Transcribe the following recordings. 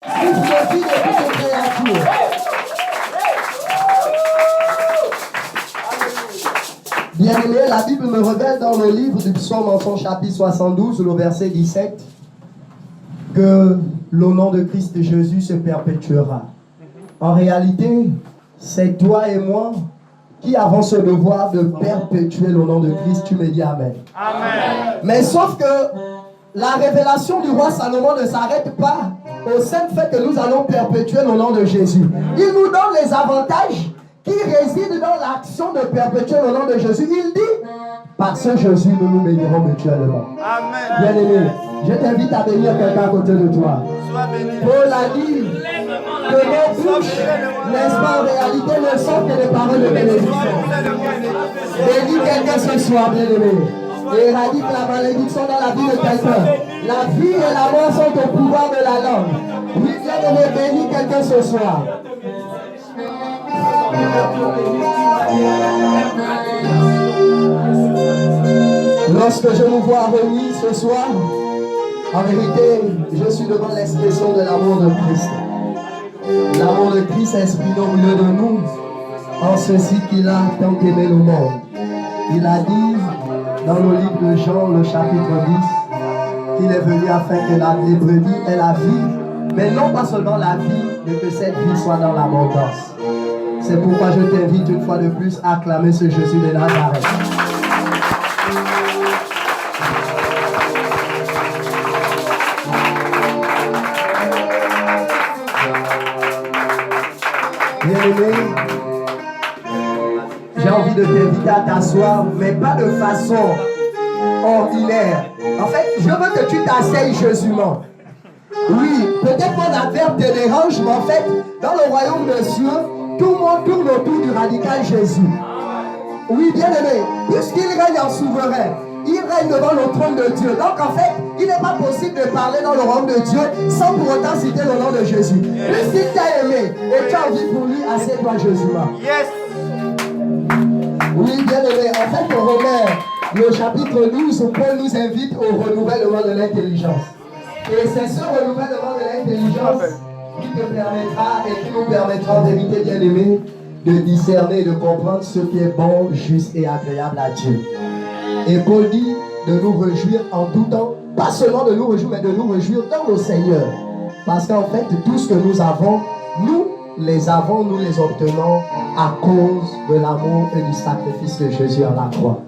Souffle de vie de toute créature. Bien-aimé, la Bible me révèle dans le livre du psaume en son chapitre 72, le verset 17, que le nom de Christ Jésus se perpétuera. En réalité, c'est toi et moi qui avons ce devoir de perpétuer le nom de Christ. Tu me dis Amen. Amen. Mais sauf que la révélation du roi Salomon ne s'arrête pas au simple fait que nous allons perpétuer le nom de Jésus. Il nous donne les avantages qui résident dans l'action de perpétuer le nom de Jésus. Il dit, par ce Jésus, nous nous bénirons mutuellement. Amen. Bien-aimé, je t'invite à bénir quelqu'un à côté de toi. Sois béni. Paul a dit que nos bouches, n'est-ce pas, en réalité, ne sont que des paroles de bénédiction. Bénis quelqu'un ce soir, bien-aimé. Et éradique la malédiction dans la vie de quelqu'un. La vie et la mort sont au pouvoir de la langue. Oui, bien-aimé, bénis quelqu'un ce soir. Lorsque je nous vois réunis ce soir, en vérité, je suis devant l'expression de l'amour de Christ. L'amour de Christ exprimé au milieu de nous, en ceci qu'il a tant aimé le monde. Il a dit dans le livre de Jean, le chapitre 10, qu'il est venu afin que les brebis aient la vie, mais non pas seulement la vie, mais que cette vie soit dans l'abondance. C'est pourquoi je t'invite une fois de plus à acclamer ce Jésus de Nazareth. Bien-aimé, j'ai envie de t'inviter à t'asseoir, mais pas de façon ordinaire. En fait, je veux que tu t'asseyes Jésument. Oui, peut-être mon adverbe te dérange, mais en fait, dans le royaume de Dieu, tout le monde tourne autour du radical Jésus. Oui, bien-aimé, puisqu'il règne en souverain, il règne devant le trône de Dieu. Donc en fait, il n'est pas possible de parler dans le royaume de Dieu sans pour autant citer le nom de Jésus. Puisqu'il t'a aimé et tu as envie pour lui, assieds-toi Jésument. Yes. Oui, bien-aimé, en fait, au Romains, le chapitre 12, Paul nous invite au renouvellement de l'intelligence. Et c'est ce renouvellement de l'intelligence qui te permettra et qui nous permettra en vérité, bien-aimé, de discerner et de comprendre ce qui est bon, juste et agréable à Dieu. Et Paul dit de nous réjouir en tout temps, pas seulement de nous réjouir, mais de nous réjouir dans le Seigneur. Parce qu'en fait, tout ce que nous avons, nous les obtenons à cause de l'amour et du sacrifice de Jésus à la croix.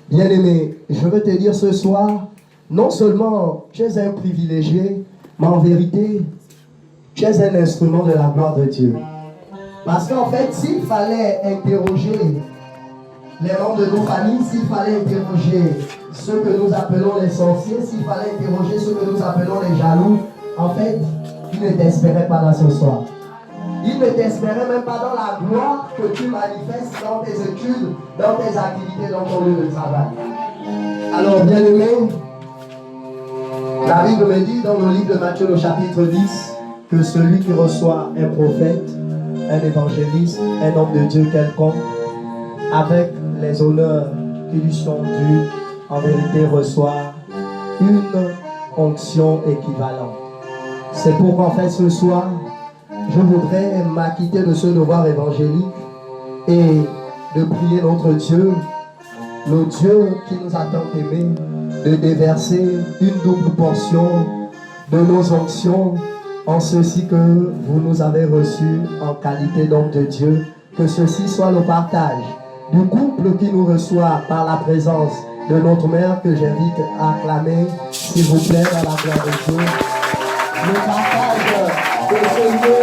Bien-aimé, je veux te dire ce soir, non seulement tu es un privilégié, mais en vérité, tu es un instrument de la gloire de Dieu. Parce qu'en fait, s'il fallait interroger les membres de nos familles, s'il fallait interroger ceux que nous appelons les sorciers, s'il fallait interroger ceux que nous appelons les jaloux, en fait, ils ne t'espéraient pas là ce soir. Ils ne t'espéraient même pas dans la gloire que tu manifestes dans tes études, dans tes activités, dans ton lieu de travail. Alors, bien-aimé, la Bible me dit dans le livre de Matthieu, le chapitre 10, que celui qui reçoit un prophète, un évangéliste, un homme de Dieu quelconque, avec les honneurs qui lui sont dus, en vérité reçoit une onction équivalente. C'est pourquoi en fait ce soir, je voudrais m'acquitter de ce devoir évangélique et de prier notre Dieu, le Dieu qui nous a tant aimés, de déverser une double portion de nos onctions en ceci que vous nous avez reçus en qualité d'homme de Dieu, que ceci soit le partage du couple qui nous reçoit par la présence de notre mère que j'invite à acclamer, s'il vous plaît, dans la gloire de Dieu. Le partage de ce Dieu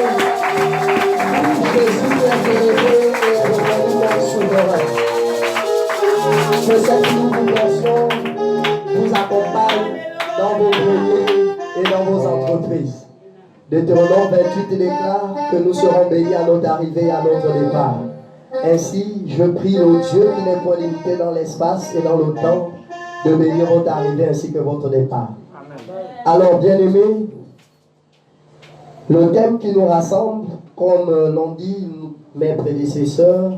où Jésus est élevé et est revenu en souverain. Que cette double portion vous accompagne dans vos greniers et dans vos entreprises. Deutéronome 28 déclare que nous serons bénis à notre arrivée et à notre départ. Ainsi, je prie au Dieu qui n'est point limité dans l'espace et dans le temps de bénir votre arrivée ainsi que votre départ. Alors, bien-aimés, le thème qui nous rassemble, comme l'ont dit mes prédécesseurs,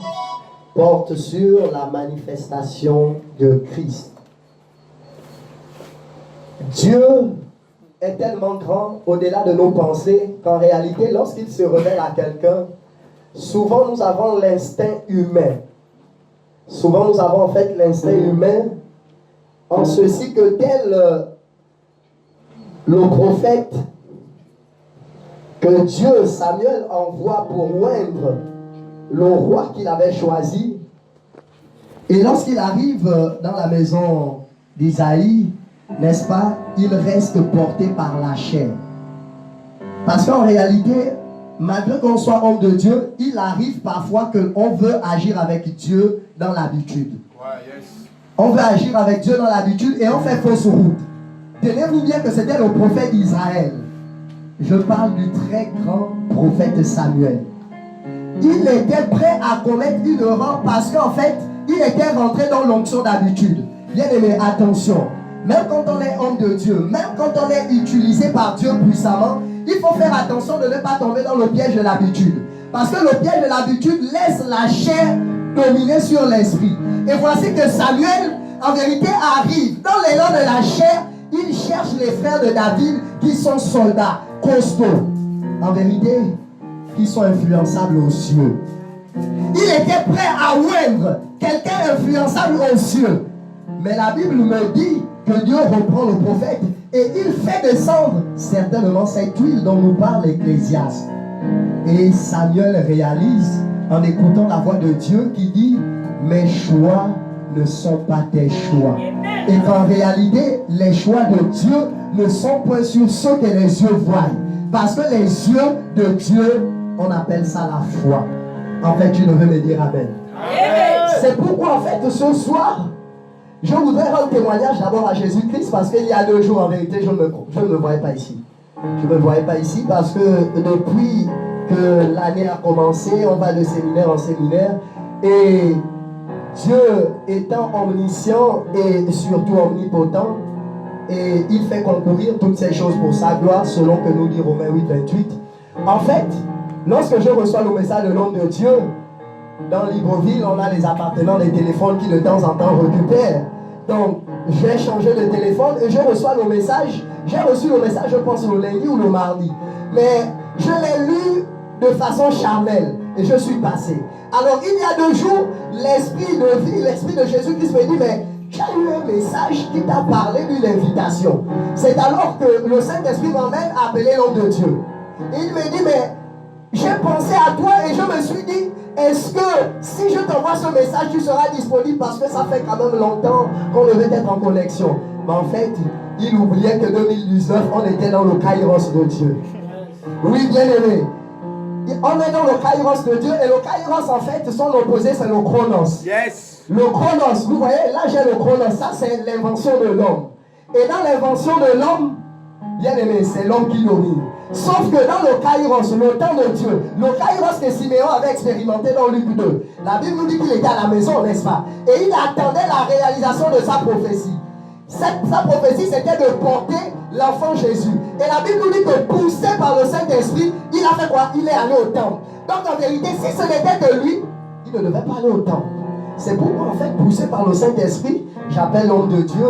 porte sur la manifestation de Christ. Dieu est tellement grand au-delà de nos pensées qu'en réalité, lorsqu'il se révèle à quelqu'un, souvent nous avons l'instinct humain. Souvent nous avons en fait l'instinct humain en ceci que tel le prophète que Dieu, Samuel, envoie pour oindre le roi qu'il avait choisi. Et lorsqu'il arrive dans la maison d'Isaïe, n'est-ce pas, il reste porté par la chair. Parce qu'en réalité, malgré qu'on soit homme de Dieu, il arrive parfois qu'on veut agir avec Dieu dans l'habitude. On veut agir avec Dieu dans l'habitude et on fait fausse route. Tenez-vous bien que c'était le prophète d'Israël. Je parle du très grand prophète Samuel. Il était prêt à commettre une erreur parce qu'en fait, il était rentré dans l'onction d'habitude. Bien aimé, attention. Même quand on est homme de Dieu, même quand on est utilisé par Dieu puissamment, il faut faire attention de ne pas tomber dans le piège de l'habitude. Parce que le piège de l'habitude laisse la chair dominer sur l'esprit. Et voici que Samuel, en vérité, arrive dans l'élan de la chair. Il cherche les frères de David qui sont soldats, costauds. En vérité, qui sont influençables aux cieux. Il était prêt à oindre quelqu'un influençable aux cieux. Mais la Bible me dit que Dieu reprend le prophète et il fait descendre certainement cette huile dont nous parle Ecclésiaste. Et Samuel réalise en écoutant la voix de Dieu qui dit « Mes choix ne sont pas tes choix ». Et qu'en réalité, les choix de Dieu ne sont point sur ceux que les yeux voient. Parce que les yeux de Dieu, on appelle ça la foi. En fait, tu ne veux me dire amen. C'est pourquoi en fait ce soir, je voudrais rendre témoignage d'abord à Jésus-Christ parce qu'il y a 2 jours en vérité, je ne me voyais pas ici. Je ne me voyais pas ici parce que depuis que l'année a commencé, on va de séminaire en séminaire et Dieu étant omniscient et surtout omnipotent, et il fait concourir toutes ces choses pour sa gloire, selon que nous dit Romains 8, 28. En fait, lorsque je reçois le message de l'homme de Dieu, dans Libreville, on a les appartenants des téléphones qui de temps en temps récupèrent. Donc, j'ai changé de téléphone et je reçois le message. J'ai reçu le message, je pense, le lundi ou le mardi. Mais je l'ai lu de façon charnelle et je suis passé. Alors, il y a 2 jours, l'esprit de vie, l'esprit de Jésus-Christ me dit, mais tu as eu un message qui t'a parlé d'une invitation. C'est alors que le Saint-Esprit m'emmène à appeler l'homme de Dieu. Et il me dit, mais j'ai pensé à toi et je me suis dit, est-ce que si je t'envoie ce message, tu seras disponible parce que ça fait quand même longtemps qu'on devait être en connexion. Mais en fait, il oubliait que 2019, on était dans le kairos de Dieu. Oui, bien aimé. On est dans le kairos de Dieu et le kairos en fait, son opposé c'est le chronos. Yes. Le chronos, vous voyez, là j'ai le chronos, ça c'est l'invention de l'homme. Et dans l'invention de l'homme, bien aimé, c'est l'homme qui domine. Sauf que dans le kairos, le temps de Dieu, le kairos que Siméon avait expérimenté dans Luc 2, la Bible nous dit qu'il était à la maison, n'est-ce pas? Et il attendait la réalisation de sa prophétie. Sa prophétie, c'était de porter l'enfant Jésus. Et la Bible nous dit que poussé par le Saint-Esprit, il a fait quoi? Il est allé au temple. Donc en vérité, si ce n'était que lui, il ne devait pas aller au temple. C'est pourquoi en fait, poussé par le Saint-Esprit, j'appelle l'homme de Dieu.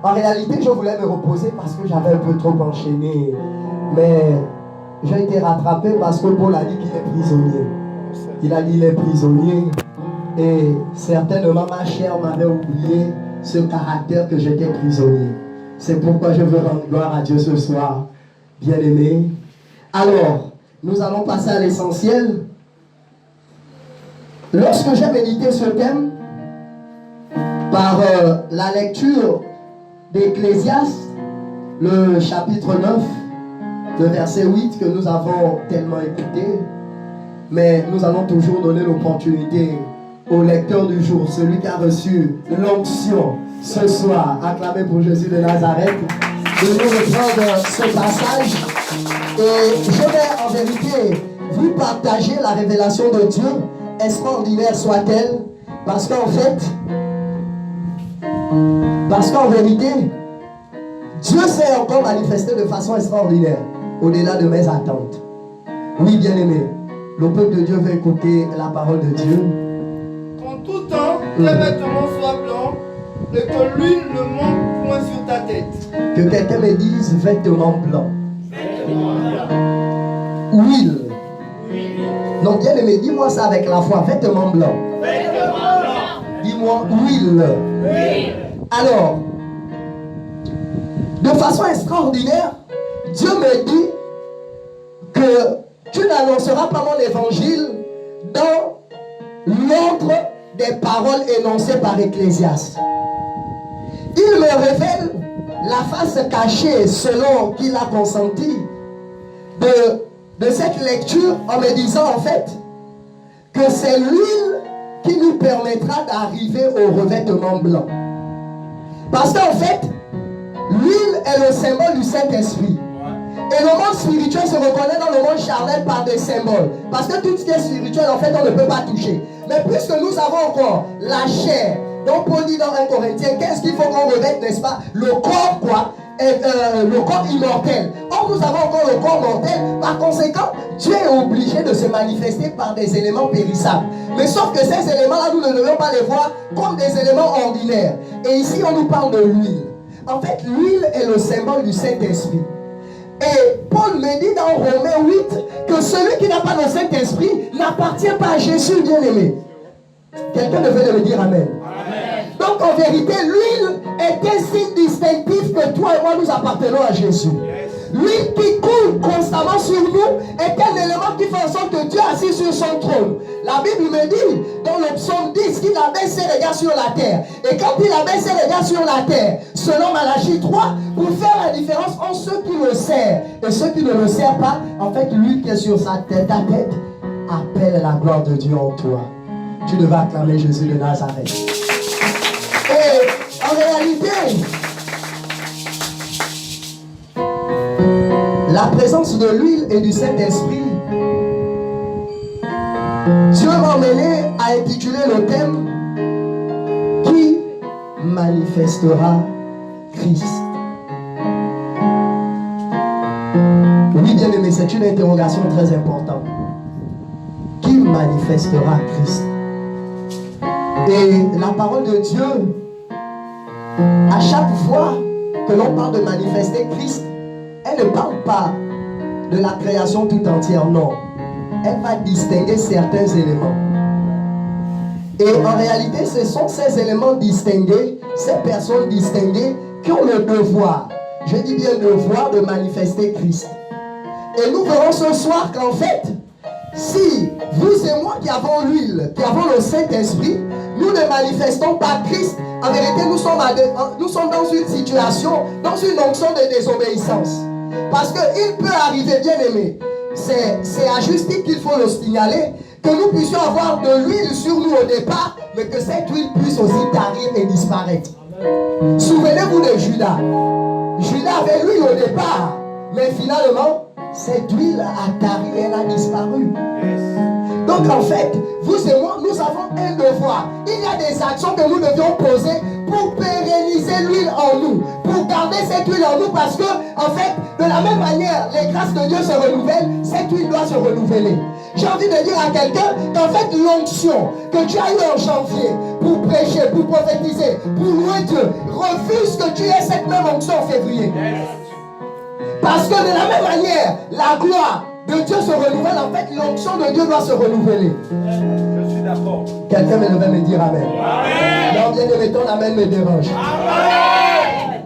En réalité, je voulais me reposer parce que j'avais un peu trop enchaîné. Mais j'ai été rattrapé parce que Paul a dit qu'il est prisonnier. Il a dit qu'il est prisonnier. Et certainement ma chair m'avait oublié ce caractère que j'étais prisonnier. C'est pourquoi je veux rendre gloire à Dieu ce soir, bien aimé. Alors, nous allons passer à l'essentiel. Lorsque j'ai médité ce thème, par la lecture d'Ecclésiaste, le chapitre 9, le verset 8 que nous avons tellement écouté, mais nous allons toujours donner l'opportunité au lecteur du jour, celui qui a reçu l'onction ce soir, acclamé pour Jésus de Nazareth, de nous reprendre ce passage. Et je vais en vérité vous partager la révélation de Dieu, extraordinaire soit-elle, parce qu'en vérité, Dieu s'est encore manifesté de façon extraordinaire, au-delà de mes attentes. Oui, bien aimé, le peuple de Dieu veut écouter la parole de Dieu. En tout temps, les vêtements soient blancs, et que l'huile ne monte point sur ta tête. Que quelqu'un me dise vêtements blancs. Huile. Non, bien aimé, dis-moi ça avec la foi. Vêtements blancs. Dis-moi huile. Alors, de façon extraordinaire, Dieu me dit que tu n'annonceras pas mon évangile dans l'ordre des paroles énoncées par Ecclésiaste. Il me révèle la face cachée selon qu'il a consenti de cette lecture en me disant en fait que c'est l'huile qui nous permettra d'arriver au revêtement blanc. Parce qu'en fait, l'huile est le symbole du Saint-Esprit. Et le monde spirituel se reconnaît dans le monde charnel par des symboles. Parce que tout ce qui est spirituel, en fait, on ne peut pas toucher. Mais puisque nous avons encore la chair, donc Paul dit dans 1 Corinthiens, qu'est-ce qu'il faut qu'on revête, n'est-ce pas? Le corps, quoi, le corps immortel. Or, nous avons encore le corps mortel. Par conséquent, Dieu est obligé de se manifester par des éléments périssables. Mais sauf que ces éléments-là, nous ne devons pas les voir comme des éléments ordinaires. Et ici, on nous parle de l'huile. En fait, l'huile est le symbole du Saint-Esprit. Et Paul me dit dans Romains 8 que celui qui n'a pas le Saint-Esprit n'appartient pas à Jésus, bien-aimé. Quelqu'un devait me dire Amen. Amen. Donc en vérité, l'huile est un signe distinctif que toi et moi nous appartenons à Jésus. L'huile qui coule constamment sur nous est un élément qui fait en sorte que Dieu est assis sur son trône. La Bible me dit dans le psaume 10 qu'il abaisse ses regards sur la terre. Et quand il abaisse ses regards sur la terre, selon Malachie 3, pour faire la différence entre ceux qui le servent et ceux qui ne le servent pas, en fait l'huile qui est sur sa tête, ta tête, appelle la gloire de Dieu en toi. Tu devais acclamer Jésus de Nazareth. Et en réalité, la présence de l'huile et du Saint-Esprit, Dieu m'a emmené à intituler le thème qui manifestera Christ. Oui, bien aimé, c'est une interrogation très importante. Qui manifestera Christ? Et la parole de Dieu, à chaque fois que l'on parle de manifester Christ, elle ne parle pas de la création tout entière, non. Elle va distinguer certains éléments. Et en réalité, ce sont ces éléments distingués, ces personnes distinguées qui ont le devoir, je dis bien le devoir de manifester Christ. Et nous verrons ce soir qu'en fait, si vous et moi qui avons l'huile, qui avons le Saint-Esprit, nous ne manifestons pas Christ, en vérité nous sommes dans une situation, dans une onction de désobéissance. Parce qu'il peut arriver, bien aimé, c'est à juste titre qu'il faut le signaler, que nous puissions avoir de l'huile sur nous au départ, mais que cette huile puisse aussi tarir et disparaître. Souvenez-vous de Judas. Judas avait l'huile au départ, mais finalement, cette huile a tari et elle a disparu. Donc en fait, vous et moi, nous avons un devoir. Il y a des actions que nous devions poser pour pérenniser l'huile en nous, pour garder cette huile en nous, parce que, en fait, de la même manière, les grâces de Dieu se renouvellent, cette huile doit se renouveler. J'ai envie de dire à quelqu'un qu'en fait, l'onction que tu as eu en janvier pour prêcher, pour prophétiser, pour louer Dieu, refuse que tu aies cette même onction en février. Parce que de la même manière, la gloire de Dieu se renouvelle, en fait, l'onction de Dieu doit se renouveler. Je suis d'accord. Quelqu'un devait me dire Amen. Amen. Non, bien aimé, ton Amen me dérange. Amen.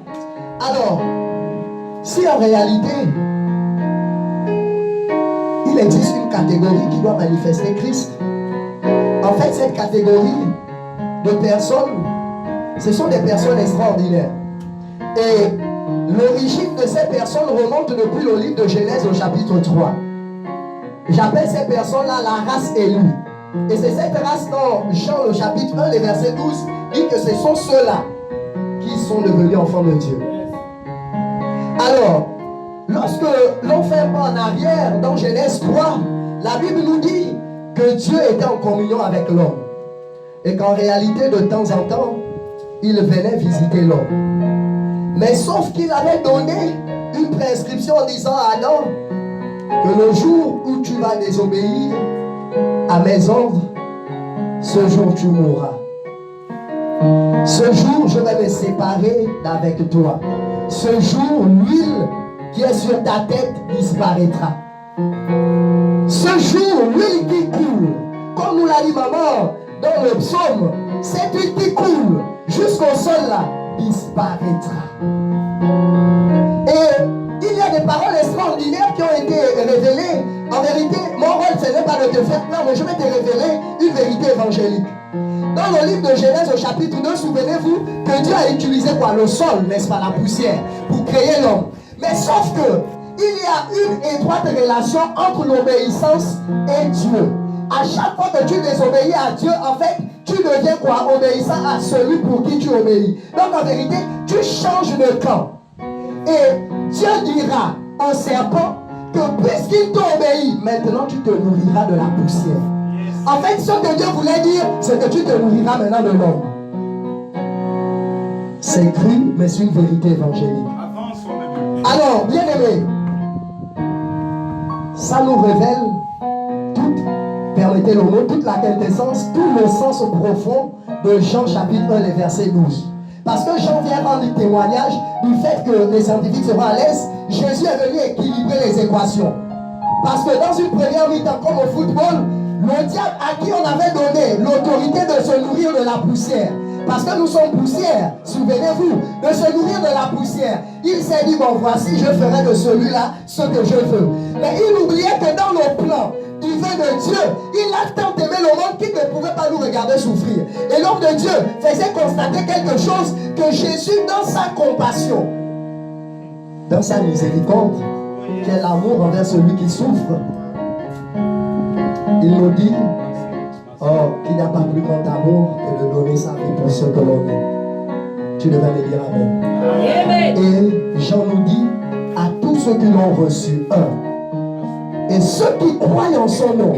Alors, si en réalité, il existe une catégorie qui doit manifester Christ, en fait, cette catégorie de personnes, ce sont des personnes extraordinaires. Et l'origine de ces personnes remonte depuis le livre de Genèse au chapitre 3. J'appelle ces personnes-là la race élue. Et c'est cette race dans Jean le chapitre 1, les versets 12, dit que ce sont ceux-là qui sont devenus enfants de Dieu. Alors, lorsque l'on fait un pas en arrière dans Genèse 3, la Bible nous dit que Dieu était en communion avec l'homme. Et qu'en réalité, de temps en temps, il venait visiter l'homme. Mais sauf qu'il avait donné une prescription en disant à Adam que le jour où tu vas désobéir à mes ordres, ce jour tu mourras. Ce jour, je vais me séparer d'avec toi. Ce jour, l'huile qui est sur ta tête disparaîtra. Ce jour, l'huile qui coule, comme nous l'a dit maman dans le psaume, cette huile qui coule jusqu'au sol là, disparaîtra. Et il y a des paroles extraordinaires qui ont été révélées. En vérité, mon rôle, ce n'est pas de te faire peur, mais je vais te révéler une vérité évangélique. Dans le livre de Genèse au chapitre 2, souvenez-vous que Dieu a utilisé quoi? Le sol, n'est-ce pas, la poussière, pour créer l'homme. Mais sauf que il y a une étroite relation entre l'obéissance et Dieu. À chaque fois que tu désobéis à Dieu, en fait, tu deviens quoi? Obéissant à celui pour qui tu obéis. Donc en vérité, tu changes de camp. Et Dieu dira au serpent que puisqu'il t'obéit, maintenant tu te nourriras de la poussière. En fait, ce que Dieu voulait dire, c'est que tu te nourriras maintenant de l'homme. C'est cru, mais c'est une vérité évangélique. Alors, bien aimé, ça nous révèle toute, permettez le mot, toute la quintessence, tout le sens profond de Jean chapitre 1, les versets 12. Parce que Jean vient rendre témoignage du fait que les scientifiques seront à l'aise. Jésus est venu équilibrer les équations. Parce que dans une première mi-temps, comme au football, le diable à qui on avait donné l'autorité de se nourrir de la poussière, parce que nous sommes poussière, souvenez-vous, de se nourrir de la poussière, il s'est dit, bon voici, je ferai de celui-là ce que je veux. Mais il oubliait que dans le plan divin de Dieu, il a tant aimé le monde qu'il ne pouvait pas nous regarder souffrir. Et l'homme de Dieu faisait constater quelque chose, que Jésus, dans sa compassion, dans sa miséricorde, qui est l'amour envers celui qui souffre, il nous dit, oh, qu'il n'y a pas plus grand amour que de donner sa vie pour ceux que l'on aime. Tu devais me dire amen. Amen. Et Jean nous dit, à tous ceux qui l'ont reçu, un, et ceux qui croient en son nom,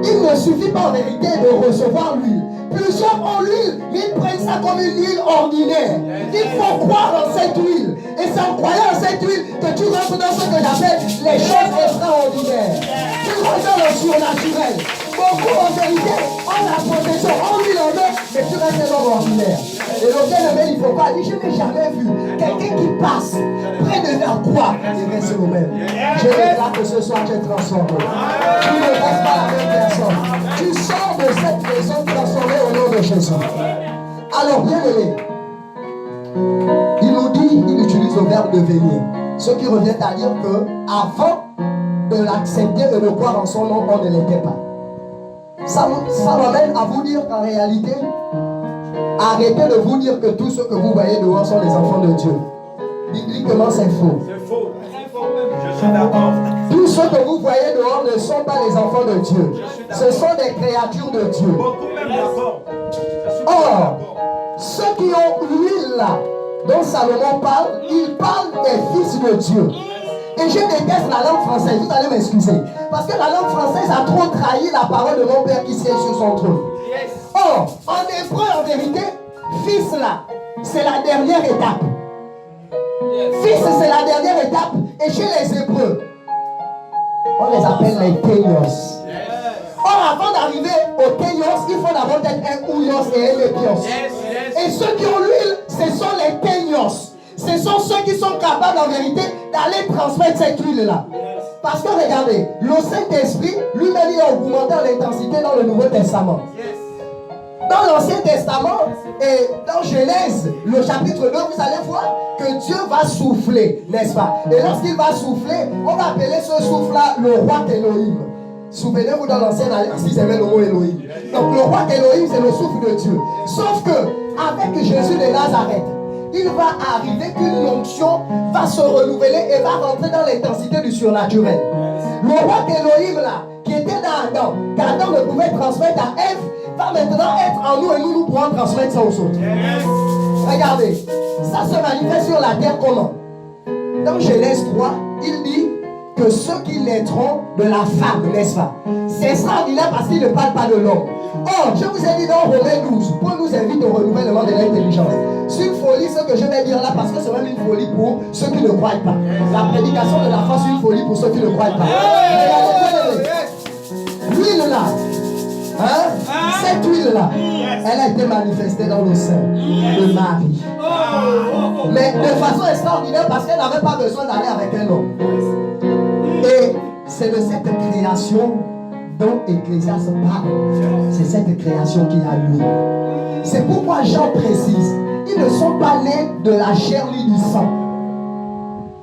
il ne suffit pas en vérité de recevoir l'huile. Plusieurs ont l'huile, mais ils prennent ça comme une huile ordinaire. Il faut croire en cette huile. Et c'est en croyant en cette huile que tu rentres dans ce que j'appelle les choses extraordinaires. Tu rentres dans le surnaturel. Beaucoup en vérité ont la protection, ont l'huile en eux, mais tu restes un homme ordinaire. Et le bien-aimé, il ne faut pas dire, je n'ai jamais vu quelqu'un qui passe près de la croix et reste le même. Je déclare que ce soir tu es transformé. Tu ne restes pas la même personne. Tu sors de cette maison transformée au nom de Jésus. Alors, bien-aimé, il nous dit, il utilise le verbe devenir. Ce qui revient à dire que avant de l'accepter et de croire en son nom, on ne l'était pas. Ça m'amène à vous dire qu'en réalité, arrêtez de vous dire que tous ceux que vous voyez dehors sont les enfants de Dieu. Bibliquement, c'est faux. C'est faux. Je suis d'accord. Tous ceux que vous voyez dehors ne sont pas les enfants de Dieu. Ce sont des créatures de Dieu. Or, ceux qui ont l'huile là, dont Salomon parle, il parle des fils de Dieu. Et je déteste la langue française, vous allez m'excuser. Parce que la langue française a trop trahi la parole de mon père qui siège sur son trône. Or, en hébreu, en vérité, fils là, c'est la dernière étape. Fils, c'est la dernière étape. Et chez les Hébreux, on les appelle les ténios. Or, avant d'arriver aux ténios, il faut d'abord être un ouios et un épios. Et ceux qui ont l'huile, ce sont les ténios. Ce sont ceux qui sont capables en vérité d'aller transmettre cette huile-là. Parce que regardez, le Saint-Esprit, lui-même, il a augmenté en intensité dans le Nouveau Testament. Dans l'Ancien Testament et dans Genèse, le chapitre 2, vous allez voir que Dieu va souffler, n'est-ce pas? Et lorsqu'il va souffler, on va appeler ce souffle-là le roi Elohim. Souvenez-vous, dans l'Ancienne Alliance, ils aimaient le mot Elohim. Donc le roi Elohim, c'est le souffle de Dieu. Sauf que, avec Jésus de Nazareth, il va arriver qu'une onction va se renouveler et va rentrer dans l'intensité du surnaturel. Le roi Elohim là, qui était dans Adam, qu'Adam ne pouvait transmettre à Ève, va maintenant être en nous et nous pourrons transmettre ça aux autres. Regardez, ça se manifeste sur la terre comment? Dans Genèse 3, il dit que ceux qui naîtront de la femme, n'est-ce pas? C'est extraordinaire parce qu'il ne parle pas de l'homme. Or, je vous ai dit dans Romains 12, Paul nous invite au renouvellement de l'intelligence. C'est une folie ce que je vais dire là parce que c'est même une folie pour ceux qui ne croient pas. La prédication de la foi, c'est une folie pour ceux qui ne croient pas. Regardez, l'huile là, hein? cette huile-là, elle a été manifestée dans le sein de Marie. Mais de façon extraordinaire parce qu'elle n'avait pas besoin d'aller avec un homme. Et c'est de cette création dont Ecclésiaste parle. C'est cette création qui a lieu. C'est pourquoi Jean précise, ils ne sont pas nés de la chair ni du sang,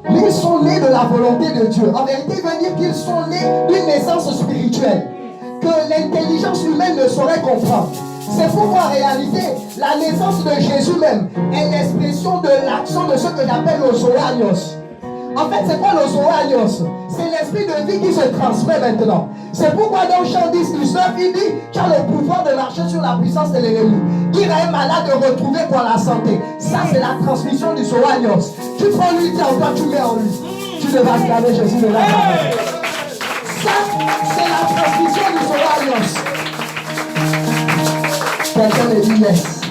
mais ils sont nés de la volonté de Dieu. En vérité, il veut dire qu'ils sont nés d'une naissance spirituelle que l'intelligence humaine ne saurait comprendre. C'est pourquoi en réalité, la naissance de Jésus même est l'expression de l'action de ce que j'appelle le zoanios. En fait, c'est quoi le zoanios? C'est l'esprit de vie qui se transmet maintenant. C'est pourquoi dans Jean 10, 19, il dit tu as le pouvoir de marcher sur la puissance de l'ennemi. Dire à un malade de retrouver quoi la santé. Ça, c'est la transmission du zoanios. Tu prends l'huile qui est en toi, tu mets en lui. Tu devras acclamer Jésus de la parole. Ça, c'est la transmission du zoanios. Quelqu'un me dit yes.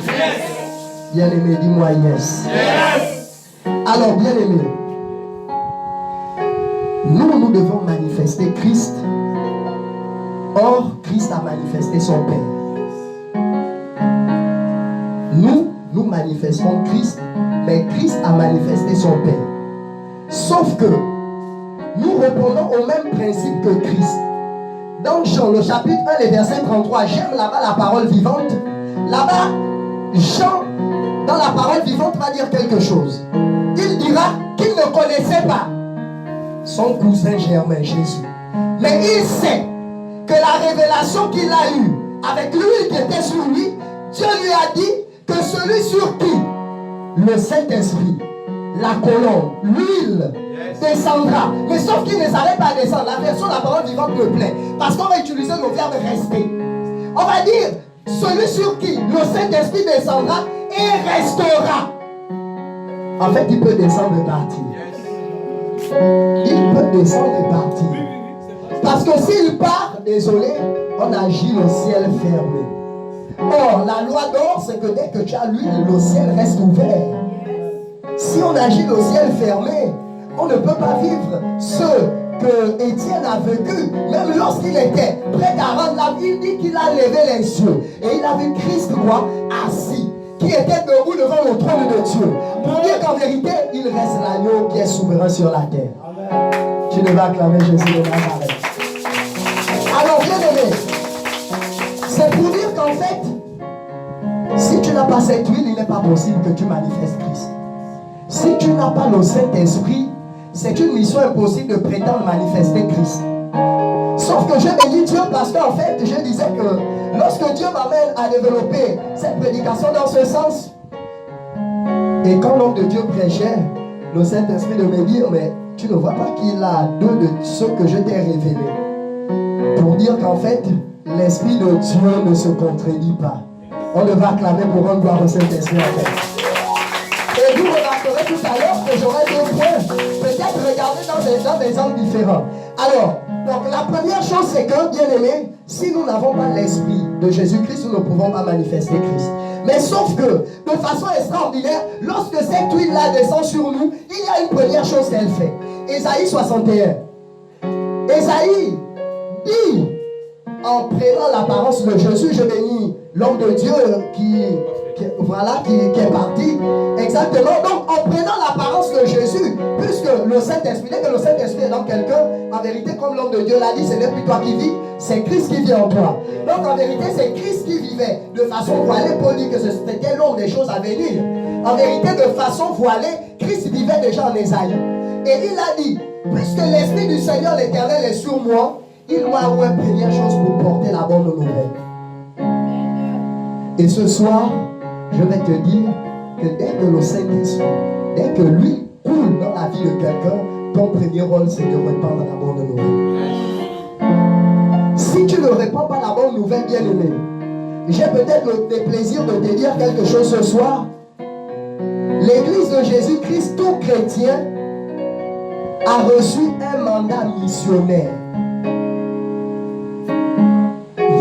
Bien-aimé, dis-moi yes. Alors, bien-aimé, nous devons manifester Christ. Or, Christ a manifesté son Père. Nous manifestons Christ, mais Christ a manifesté son Père. Sauf que nous répondons au même principe que Christ. Dans Jean, le chapitre 1, les versets 33, j'aime là-bas la parole vivante. Là-bas, Jean, dans la parole vivante, va dire quelque chose. Il dira qu'il ne connaissait pas son cousin germain, Jésus. Mais il sait que la révélation qu'il a eue avec l'huile qui était sur lui, Dieu lui a dit que celui sur qui le Saint-Esprit, la colombe, l'huile descendra. Mais sauf qu'il ne savait pas descendre. La version de la parole vivante me plaît. Parce qu'on va utiliser le verbe rester. On va dire celui sur qui le Saint-Esprit descendra et restera. En fait, il peut descendre et partir. Il peut descendre et partir. Parce que s'il part, désolé, on agit le ciel fermé. Or, la loi d'or, c'est que dès que tu as l'huile, le ciel reste ouvert. Si on agit le ciel fermé, on ne peut pas vivre ce que Étienne a vécu. Même lorsqu'il était prêt à rendre l'âme, il dit qu'il a levé les yeux. Et il a vu Christ, quoi, assis, qui était debout devant le trône de Dieu. Pour dire qu'en vérité, il reste l'agneau qui est souverain sur la terre. Tu devais acclamer Jésus de Nazareth. Alors, bien aimé, c'est pour dire qu'en fait, si tu n'as pas cette huile, il n'est pas possible que tu manifestes Christ. Si tu n'as pas le Saint-Esprit, c'est une mission impossible de prétendre manifester Christ. Sauf que je bénis Dieu parce qu'en fait, je disais que lorsque Dieu m'amène à développer cette prédication dans ce sens, et quand l'homme de Dieu prêchait, le Saint-Esprit de me dire, mais tu ne vois pas qu'il a deux de ce que je t'ai révélé. Pour dire qu'en fait, l'Esprit de Dieu ne se contredit pas. On devra acclamer pour rendre gloire au Saint-Esprit en fait. Et vous remarquerez tout à l'heure que j'aurai deux points. Peut-être regarder dans des angles différents. Alors, donc la première chose c'est que, bien aimé, si nous n'avons pas l'Esprit de Jésus-Christ, nous ne pouvons pas manifester Christ. Mais sauf que, de façon extraordinaire, lorsque cette huile-là descend sur nous, il y a une première chose qu'elle fait. Ésaïe 61. Ésaïe dit, en prenant l'apparence de Jésus, je bénis l'homme de Dieu qui est parti. Exactement. Donc, en prenant l'apparence de Jésus, puisque le Saint-Esprit, dès que le Saint-Esprit est dans quelqu'un, en vérité, comme l'homme de Dieu l'a dit, ce n'est plus toi qui vis, c'est Christ qui vit en toi. Donc, en vérité, c'est Christ qui vivait de façon voilée pour dire que c'était l'homme des choses à venir. En vérité, de façon voilée, Christ vivait déjà en Ésaïe. Et il a dit, puisque l'Esprit du Seigneur l'Éternel est sur moi, il doit avoir une première chose pour porter la bonne nouvelle. Et ce soir, je vais te dire que dès que le Saint-Esprit, dès que lui coule dans la vie de quelqu'un, ton premier rôle c'est de répandre la bonne nouvelle. Si tu ne répands pas la bonne nouvelle, bien aimé, j'ai peut-être le déplaisir de te dire quelque chose ce soir. L'Église de Jésus-Christ, tout chrétien, a reçu un mandat missionnaire.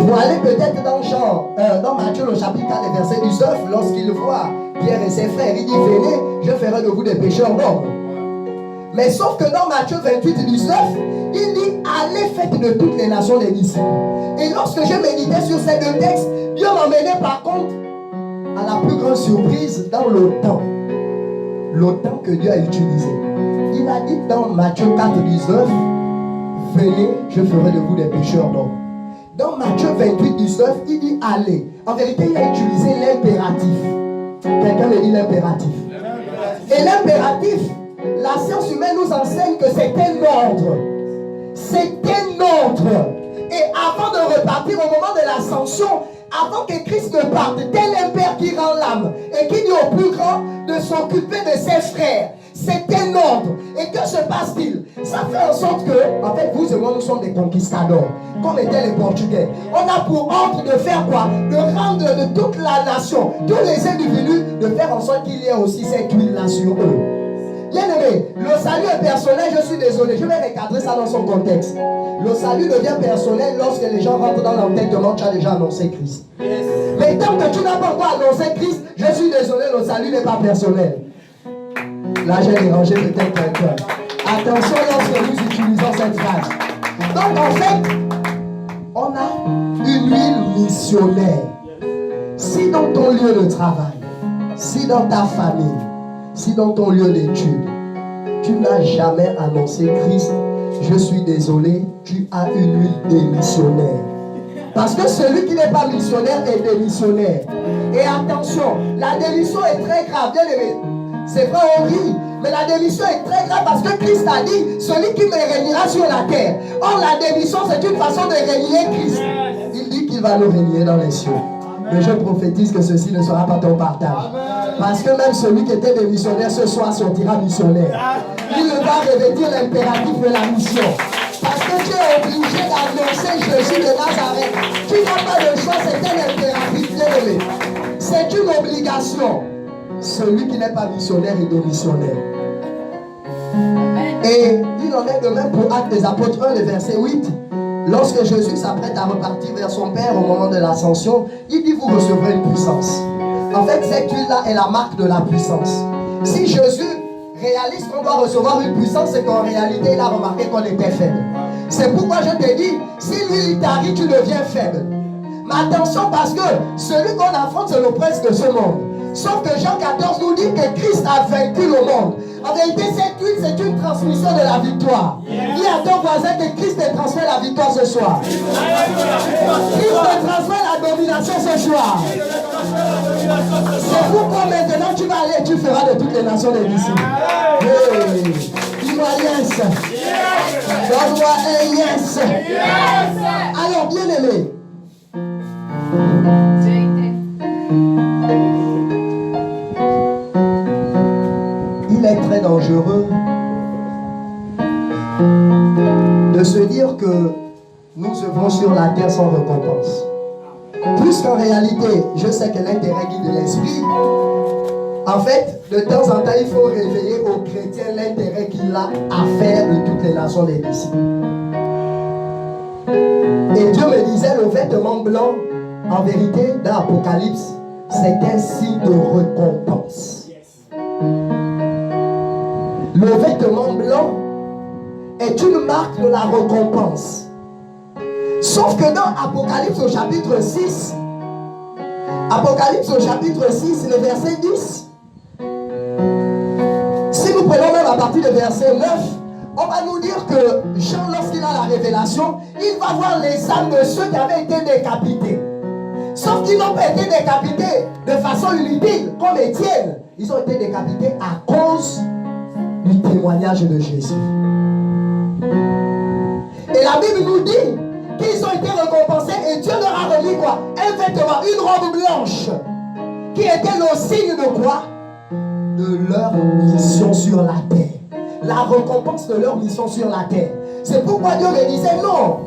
Voilé peut-être dans Matthieu le chapitre 4 et verset 19, lorsqu'il voit Pierre et ses frères, il dit venez, je ferai de vous des pécheurs d'hommes. Mais sauf que dans Matthieu 28 19, il dit allez faites de toutes les nations des disciples. Et lorsque je méditais sur ces deux textes, Dieu m'a emmené par contre à la plus grande surprise dans l'OTAN. L'OTAN que Dieu a utilisé. Il a dit dans Matthieu 4:19, venez, je ferai de vous des pécheurs d'hommes. Dans Matthieu 28:19, il dit allez. En vérité, il a utilisé l'impératif. Quelqu'un me dit l'impératif. Et l'impératif, la science humaine nous enseigne que c'est un ordre. C'est un ordre. Et avant de repartir au moment de l'ascension, avant que Christ ne parte, tel un père qui rend l'âme et qui dit au plus grand de s'occuper de ses frères. C'est un ordre. Et que se passe-t-il? Ça fait en sorte que, en fait, vous et moi, nous sommes des conquistadors, comme étaient les Portugais. On a pour ordre de faire quoi? De rendre de toute la nation, tous les individus, de faire en sorte qu'il y ait aussi cette huile-là sur eux. Bien aimé, le salut est personnel, je suis désolé, je vais recadrer ça dans son contexte. Le salut devient personnel lorsque les gens rentrent dans l'entêtement, tu as déjà annoncé Christ. Yes. Mais tant que tu n'as pas encore annoncé Christ, je suis désolé, le salut n'est pas personnel. Là, j'ai dérangé peut-être quelqu'un. Attention lorsque nous utilisons cette phrase. Donc en fait, on a une huile missionnaire. Si dans ton lieu de travail, si dans ta famille, si dans ton lieu d'étude, tu n'as jamais annoncé Christ, je suis désolé, tu as une huile démissionnaire. Parce que celui qui n'est pas missionnaire est démissionnaire. Et attention, la démission est très grave. Bien aimé, c'est vrai, on rit, mais la démission est très grave parce que Christ a dit, celui qui me régnera sur la terre. Or, la démission, c'est une façon de régner Christ. Il dit qu'il va nous régner dans les cieux. Mais je prophétise que ceci ne sera pas ton partage. Parce que même celui qui était démissionnaire ce soir sortira missionnaire. Il va revêtir l'impératif de la mission. Parce que tu es obligé d'annoncer Jésus de Nazareth. Tu n'as pas de choix, c'est un impératif, bien aimé. C'est une obligation. Celui qui n'est pas missionnaire est démissionnaire. Et il en est de même pour Actes des Apôtres 1, le verset 8. Lorsque Jésus s'apprête à repartir vers son Père au moment de l'ascension, il dit vous recevrez une puissance. En fait, cette huile-là est la marque de la puissance. Si Jésus réalise qu'on doit recevoir une puissance, c'est qu'en réalité, il a remarqué qu'on était faible. C'est pourquoi je te dis, si lui il t'arrive, tu deviens faible. Mais attention, parce que celui qu'on affronte, c'est le prince de ce monde. Sauf que Jean 14 nous dit que Christ a vaincu le monde. En vérité, cette huile, c'est une transmission de la victoire. Dis à ton voisin que Christ te transmet la victoire ce soir. Christ te transmet la domination ce soir. C'est pourquoi maintenant tu vas aller et tu feras de toutes les nations des disciples. Hey. Dis-moi yes. Donne-moi un yes. Alors, bien aimé. Il est très dangereux de se dire que nous œuvrons sur la terre sans récompense. Puisqu'en réalité, je sais que l'intérêt guide l'esprit. En fait, de temps en temps, il faut révéler aux chrétiens l'intérêt qu'il a à faire de toutes les nations des disciples. Et Dieu me disait, le vêtement blanc, en vérité, dans l'Apocalypse, c'est un signe de récompense. Le vêtement blanc est une marque de la récompense. Sauf que dans Apocalypse au chapitre 6, le verset 10, si nous prenons même à partir du verset 9, on va nous dire que Jean, lorsqu'il a la révélation, il va voir les âmes de ceux qui avaient été décapités. Sauf qu'ils n'ont pas été décapités de façon inutile, comme Étienne. Ils ont été décapités à cause du témoignage de Jésus. Et la Bible nous dit qu'ils ont été récompensés et Dieu leur a remis quoi? Un vêtement, une robe blanche, qui était le signe de quoi? De leur mission sur la terre. La récompense de leur mission sur la terre. C'est pourquoi Dieu me disait non,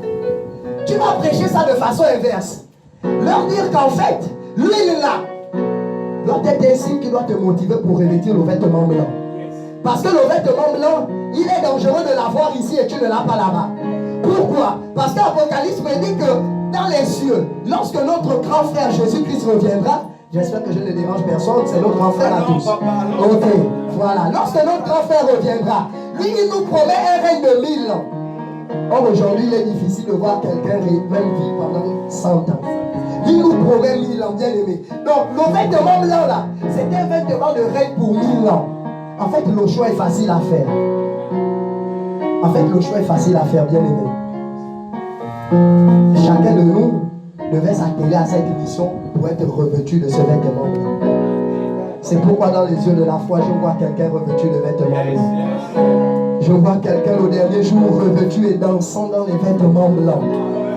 tu vas prêcher ça de façon inverse. Leur dire qu'en fait, l'huile là doit être un signe qui doit te motiver pour revêtir le vêtement blanc. Parce que le vêtement blanc, il est dangereux de l'avoir ici et tu ne l'as pas là-bas. Pourquoi? Parce qu'Apocalypse me dit que dans les cieux, lorsque notre grand frère Jésus-Christ reviendra, j'espère que je ne dérange personne, c'est notre grand frère à tous. Ok, voilà. Lorsque notre grand frère reviendra, lui, il nous promet un règne de 1000 ans. Or, aujourd'hui, il est difficile de voir quelqu'un même vivre pendant 100 ans. Il nous promet 1000 ans, bien aimé. Donc, le vêtement blanc là, c'était un vêtement de règne pour 1000 ans. En fait, le choix est facile à faire. Bien aimé. Chacun de nous devait s'atteler à cette mission pour être revêtu de ce vêtement blanc. C'est pourquoi dans les yeux de la foi, je vois quelqu'un revêtu de vêtements blancs. Je vois quelqu'un au dernier jour revêtu et dansant dans les vêtements blancs.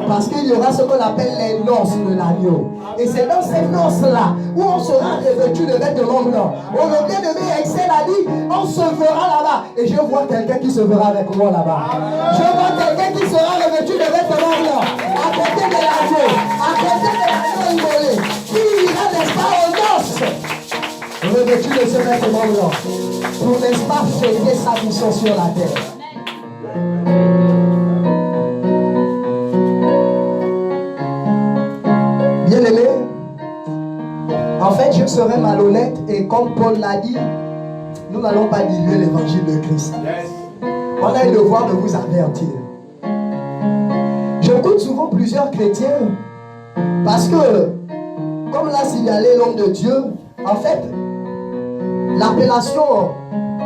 Parce qu'il y aura ce qu'on appelle les noces de l'agneau. Et c'est dans ces noces-là où on sera revêtu de vêtements blancs. On le bien-aimé Excel a dit, on se verra là-bas. Et je vois quelqu'un qui se verra avec moi là-bas. Je vois quelqu'un qui sera revêtu de vêtements blancs. À côté de l'agneau. À côté de l'agneau immolé. Qui ira, n'est-ce pas, aux noces. Revêtu de ce vêtement blanc. Pour, n'est-ce pas, fêter sa mission sur la terre. Bien-aimé, en fait, je serais malhonnête et comme Paul l'a dit, nous n'allons pas diluer l'évangile de Christ. On a le devoir de vous avertir. J'écoute souvent plusieurs chrétiens parce que, comme l'a signalé l'homme de Dieu, en fait, l'appellation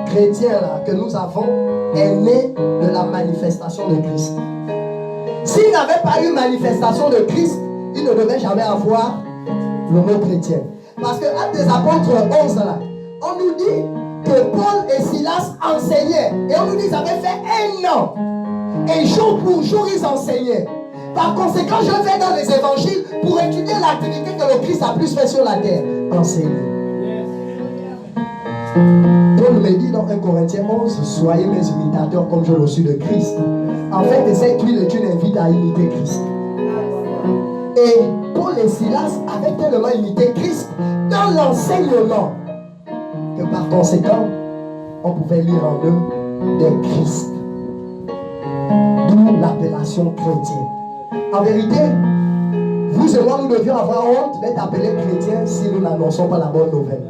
chrétienne là, que nous avons est née de la manifestation de Christ. S'il n'y avait pas eu manifestation de Christ, il ne devait jamais avoir le mot chrétien. Parce que Actes des Apôtres 11 là, on nous dit que Paul et Silas enseignaient. Et on nous dit qu'ils avaient fait 1 an. Et jour pour jour, ils enseignaient. Par conséquent, je vais dans les évangiles pour étudier l'activité que le Christ a plus fait sur la terre. Enseigner. Paul me dit dans 1 Corinthiens 11, soyez mes imitateurs comme je le suis de Christ. En fait, cette huile est une invite à imiter Christ. Et Paul et Silas avaient tellement imité Christ dans l'enseignement que par conséquent, on pouvait lire en eux des Christ. D'où l'appellation chrétien. En vérité, vous et moi, nous devions avoir honte d'être appelés chrétiens si nous n'annonçons pas la bonne nouvelle.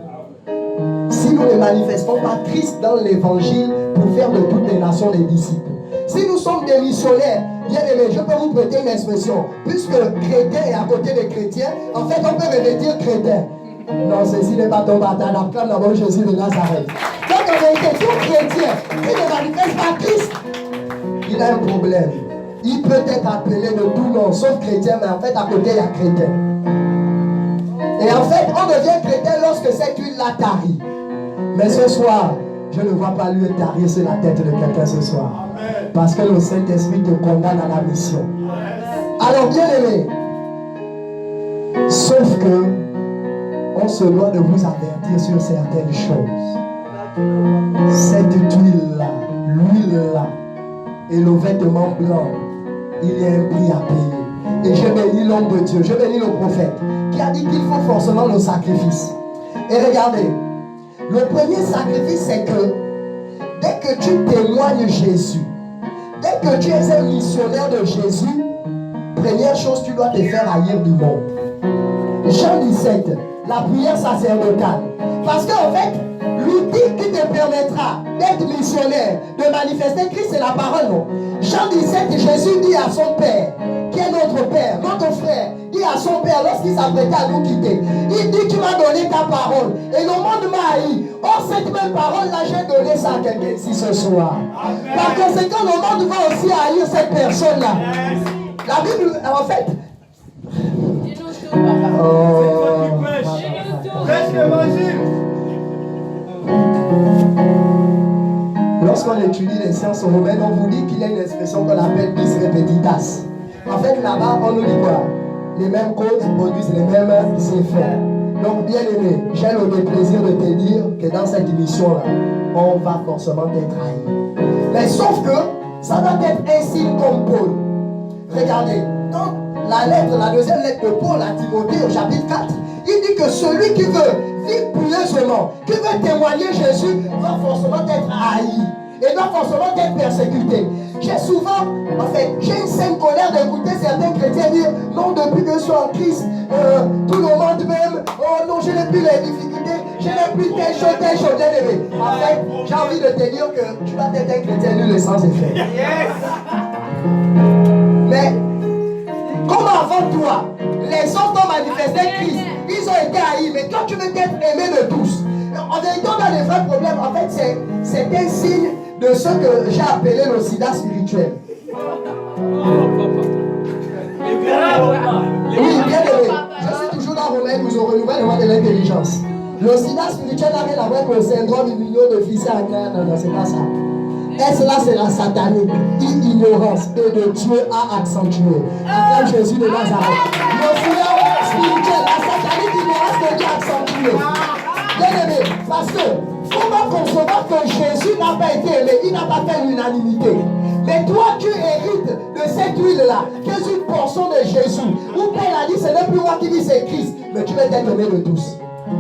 Si nous ne manifestons pas Christ dans l'évangile pour faire de toutes les nations des disciples. Si nous sommes des missionnaires, bien aimés, je peux vous prêter une expression. Puisque chrétien est à côté des chrétiens, en fait, on peut revêtir chrétien. Non, ceci n'est pas ton baptême. Acclame d'abord Jésus de Nazareth. Donc, en vérité, tout chrétien qui ne manifeste pas Christ, il a un problème. Il peut être appelé de tout nom, sauf chrétien, mais en fait, à côté, il y a chrétien. Et en fait, on devient chrétien lorsque cette huile la tarie. Mais ce soir, je ne vois pas lui tarir sur la tête de quelqu'un ce soir. Parce que le Saint-Esprit te condamne à la mission. Alors, bien aimé, sauf que on se doit de vous avertir sur certaines choses. Cette huile-là, l'huile-là, et le vêtement blanc, il y a un prix à payer. Et je bénis l'homme de Dieu, je bénis le prophète, qui a dit qu'il faut forcément le sacrifice. Et regardez, le premier sacrifice, c'est que dès que tu témoignes Jésus, dès que tu es un missionnaire de Jésus, première chose, tu dois te faire haïr du monde. Jean 17, la prière sacerdotale. Parce qu'en fait, l'outil qui te permettra d'être missionnaire, de manifester Christ, c'est la parole. Non? Jean 17, Jésus dit à son Père, qui est notre Père, notre frère, dit à son Père lorsqu'il s'apprêtait à nous quitter, il dit, tu m'as donné ta parole et le monde m'a haï. Or cette même parole-là, j'ai donné ça à quelqu'un ici ce soir. Amen. Par conséquent, le monde va aussi haïr cette personne-là. Yes. La Bible, en fait... Prêche l'évangile. Lorsqu'on étudie les sciences romaines, on vous dit qu'il y a une expression qu'on appelle bis repetitas. En fait, là-bas, on nous dit quoi? Les mêmes causes produisent les mêmes effets. Donc, bien aimé, j'ai le plaisir de te dire que dans cette émission-là, on va forcément être haï. Mais sauf que, ça doit être un signe comme Paul. Regardez, dans la deuxième lettre de Paul à Timothée au chapitre 4, il dit que celui qui veut vivre pieusement, qui veut témoigner Jésus, doit forcément être haï et doit forcément être persécuté. J'ai souvent, j'ai une saine colère d'écouter certains chrétiens dire non, depuis que je suis en Christ, tout le monde m'aime, oh non, je n'ai plus les difficultés, je n'ai plus telle chose, bien aimé. En fait, j'ai envie de te dire que tu dois être un chrétien nul et sans effet. Yes. Mais, comme avant toi, les autres ont manifesté Christ. Ils ont été haïs, mais toi tu veux être aimé de tous. En vérité, on a des vrais problèmes. En fait, c'est un signe de ce que j'ai appelé le sida spirituel. Oui, bien aimé. Je suis toujours dans Romain, nous au renouvellement de l'intelligence. Le sida spirituel n'a rien à voir avec le syndrome immunodéficient. Non, c'est pas ça. Est-ce là, c'est la satanique ignorance et de Dieu a accentué. Acclame Jésus de Nazareth. Le sida spirituel, la satanique ignorance de Dieu a accentué. Bien aimé, parce que comment concevoir que Jésus n'a pas été aimé, il n'a pas fait l'unanimité. Mais toi, tu hérites de cette huile-là, qui est une portion de Jésus. Où Paul a dit, ce n'est plus moi qui vis, c'est Christ. Mais tu vas être aimé de tous.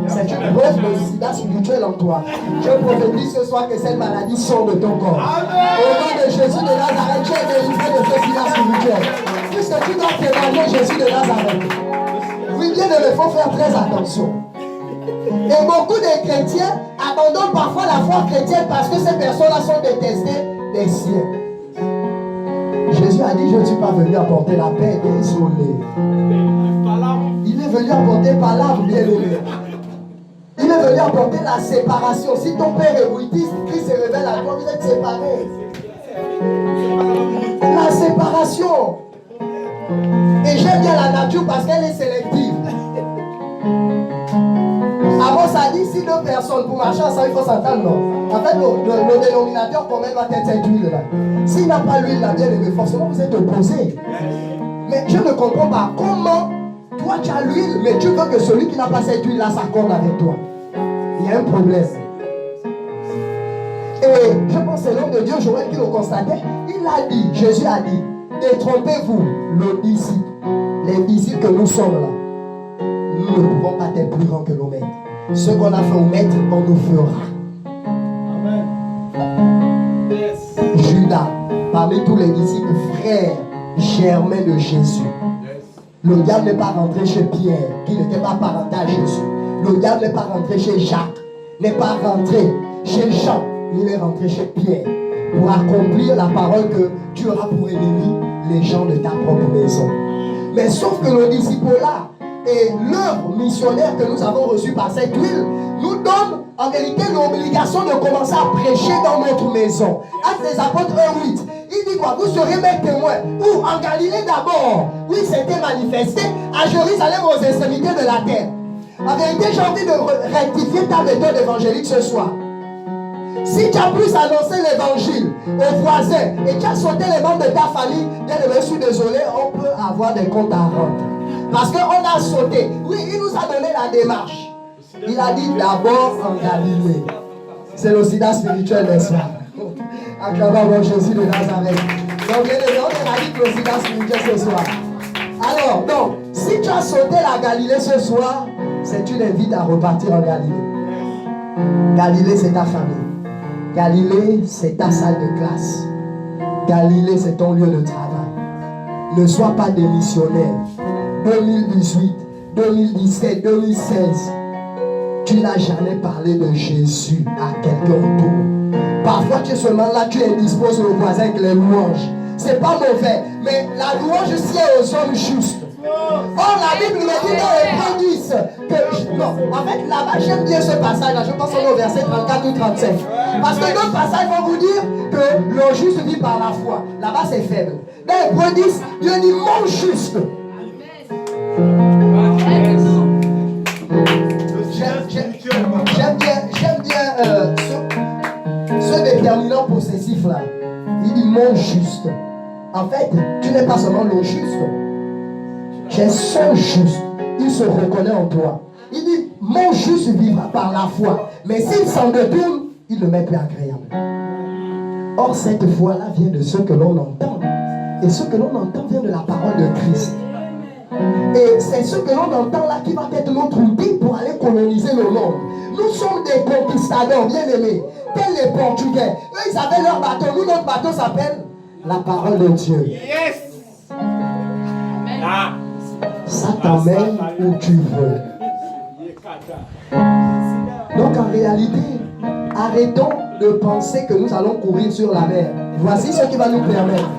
C'est une preuve de sida spirituel en toi. Je prophétise ce soir que cette maladie sort de ton corps. Au nom de Jésus de Nazareth, tu es délivré de ce sida spirituel. Puisque tu dois témoigner Jésus de Nazareth. Oui, bien aimé, il faut faire très attention. Et beaucoup de chrétiens abandonnent parfois la foi chrétienne parce que ces personnes-là sont détestées des siens. Jésus a dit, je ne suis pas venu apporter la paix, désolé. Il est venu apporter par l'âme, bien aimé. Il est venu apporter la séparation. Si ton père est bruitiste, Christ se révèle à toi, vous êtes séparés. La séparation. Et j'aime bien la nature parce qu'elle est sélective. Avant ça dit, si deux personnes pour marcher ensemble, il faut s'entendre, non? En fait, le dénominateur commun doit être cette huile-là. S'il n'a pas l'huile, la bien aimée, forcément vous êtes opposés. Mais je ne comprends pas comment toi tu as l'huile, mais tu veux que celui qui n'a pas cette huile-là s'accorde avec toi. Il y a un problème. Et je pense que c'est l'homme de Dieu, Joël, qui le constatait. Il a dit, Jésus a dit, détrompez-vous, le disciple, les disciples que nous sommes là. Nous ne pouvons pas être plus grands que nos maîtres. Ce qu'on a fait au maître, on nous fera. Amen. Yes. Judas, parmi tous les disciples, frère germain de Jésus. Yes. Le diable n'est pas rentré chez Pierre, qui n'était pas parental à Jésus. Le diable n'est pas rentré chez Jacques, n'est pas rentré chez Jean, il est rentré chez Pierre pour accomplir la parole que tu auras pour ennemi les gens de ta propre maison. Mais sauf que le disciple-là et l'œuvre missionnaire que nous avons reçue par cette huile nous donne en vérité l'obligation de commencer à prêcher dans notre maison. Actes des Apôtres 1:8, il dit quoi? Vous serez mes témoins. Ou en Galilée d'abord, oui, c'était manifesté, à Jérusalem aux extrémités de la terre. En vérité, j'ai envie de rectifier ta méthode évangélique ce soir. Si tu as plus annoncé l'évangile aux voisins et tu as sauté les membres de ta famille, bien je suis désolé, on peut avoir des comptes à rendre. Parce qu'on a sauté. Oui, il nous a donné la démarche. Il a dit d'abord en Galilée. C'est le sida spirituel, n'est-ce pas? Acclamons Jésus de Nazareth. Donc, bien évidemment, on a dit que le sida spirituel ce soir. Alors, donc, si tu as sauté la Galilée ce soir, c'est une invite à repartir en Galilée. Galilée, c'est ta famille. Galilée, c'est ta salle de classe. Galilée, c'est ton lieu de travail. Ne sois pas démissionnaire. 2018, 2017, 2016, tu n'as jamais parlé de Jésus à quelqu'un autour. Parfois, tu es seulement là, tu indisposes le voisin avec les louanges. C'est pas mauvais, mais la louange sied aux hommes justes. Or, la Bible me dit dans les 10 que. Non, en fait, là-bas, j'aime bien ce passage-là. Je pense qu'on est au verset 34 ou 35. Parce que d'autres passages vont vous dire que le juste vit par la foi. Là-bas, c'est faible. Dans les 10, Dieu dit mon juste. J'aime bien ce déterminant possessif là. Il dit mon juste. En fait, tu n'es pas seulement le juste, tu es son juste. Il se reconnaît en toi. Il dit mon juste vivra par la foi. Mais s'il s'en détourne, il ne met plus agréable. Or cette foi là vient de ce que l'on entend. Et ce que l'on entend vient de la parole de Christ. Et c'est ce que l'on entend là qui va être notre outil pour aller coloniser le monde. Nous sommes des conquistadors, bien aimés. Tels les Portugais. Eux, ils avaient leur bateau. Nous, notre bateau s'appelle la parole de Dieu. Yes. Ça t'emmène où tu veux. Donc en réalité, arrêtons de penser que nous allons courir sur la mer. Voici ce qui va nous permettre.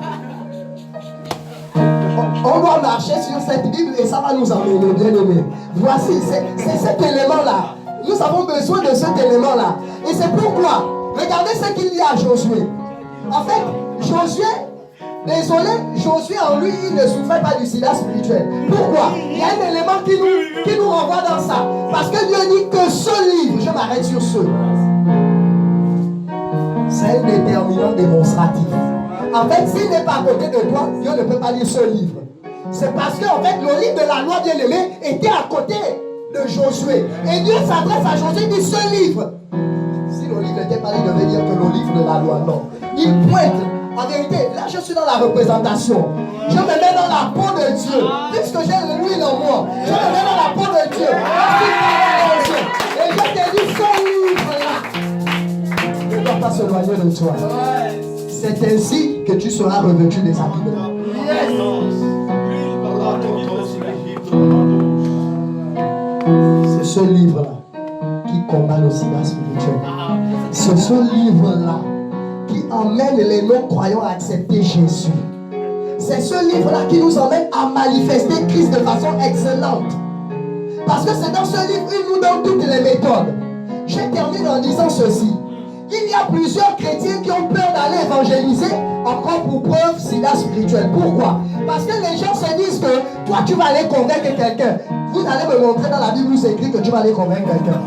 On doit marcher sur cette Bible et ça va nous emmener, bien aimé. Voici, c'est cet élément-là. Nous avons besoin de cet élément-là. Et c'est pourquoi, regardez ce qu'il dit à Josué. En fait, Josué, désolé, Josué en lui, il ne souffrait pas du sida spirituel. Pourquoi? Il y a un élément qui nous renvoie dans ça. Parce que Dieu dit que ce livre, je m'arrête sur ce. C'est un déterminant démonstratif. En fait, s'il n'est pas à côté de toi, Dieu ne peut pas lire ce livre. C'est parce que, en fait, le livre de la loi bien-aimée était à côté de Josué. Et Dieu s'adresse à Josué et dit ce livre. Si le livre n'était pas là, il devait dire que le livre de la loi, non. Il pointe. En vérité, là je suis dans la représentation. Je me mets dans la peau de Dieu. Puisque j'ai l'huile en moi, je me mets dans la peau de Dieu. Et je te dis ce livre-là ne doit pas s'éloigner de toi. C'est ainsi que tu seras revêtu des habits. C'est ce livre-là qui combat le sida spirituel. C'est ce livre-là qui emmène les non-croyants à accepter Jésus. C'est ce livre-là qui nous emmène à manifester Christ de façon excellente. Parce que c'est dans ce livre qu'il nous donne toutes les méthodes. Je termine en disant ceci. Il y a plusieurs chrétiens qui ont peur d'aller évangéliser, encore pour preuve sida spirituel. Pourquoi? Parce que les gens se disent que toi tu vas aller convaincre quelqu'un. Vous allez me montrer dans la Bible où c'est écrit que tu vas aller convaincre quelqu'un.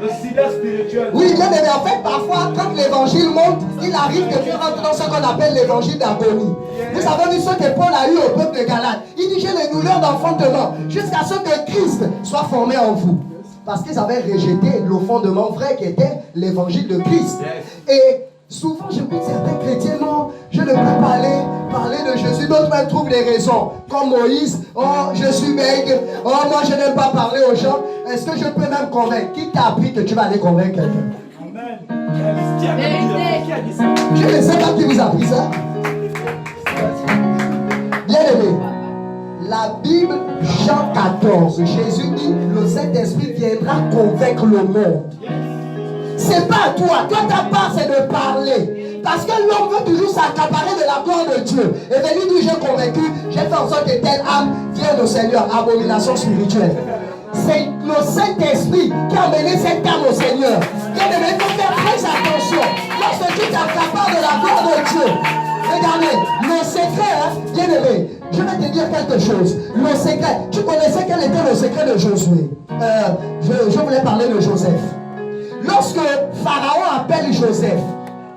Le sida spirituel. Oui, bien aimé, en fait, parfois, quand l'évangile monte, il arrive que tu rentres dans ce qu'on appelle l'évangile d'agonie. Vous avez vu ce que Paul a eu au peuple de Galate. Il dit, j'ai les douleurs d'enfantement, jusqu'à ce que Christ soit formé en vous. Parce qu'ils avaient rejeté le fondement vrai qui était l'évangile de Christ. Et souvent, j'écoute certains chrétiens, non, je ne peux pas parler de Jésus. D'autres même trouvent des raisons, comme Moïse, oh, je suis maigre, oh, moi je n'aime pas parler aux gens. Est-ce que je peux même convaincre? Qui t'a appris que tu vas aller convaincre quelqu'un? Amen. Qui a dit ça? Je ne sais pas qui vous a appris ça. Bien aimé, la Bible, Jean 14, Jésus dit, le Saint-Esprit viendra convaincre le monde. C'est pas à toi. Toi, ta part, c'est de parler. Parce que l'homme veut toujours s'accaparer de la gloire de Dieu. Et venir dire, j'ai convaincu, j'ai fait en sorte que telle âme vienne au Seigneur. Abomination spirituelle. C'est le Saint-Esprit qui a mené cette âme au Seigneur. Bien aimé, il faut faire très attention. Lorsque tu t'accapares de la gloire de Dieu, regardez, le secret, bien aimé, je vais te dire quelque chose. Le secret, tu connaissais quel était le secret de Josué? Je voulais parler de Joseph. Lorsque Pharaon appelle Joseph,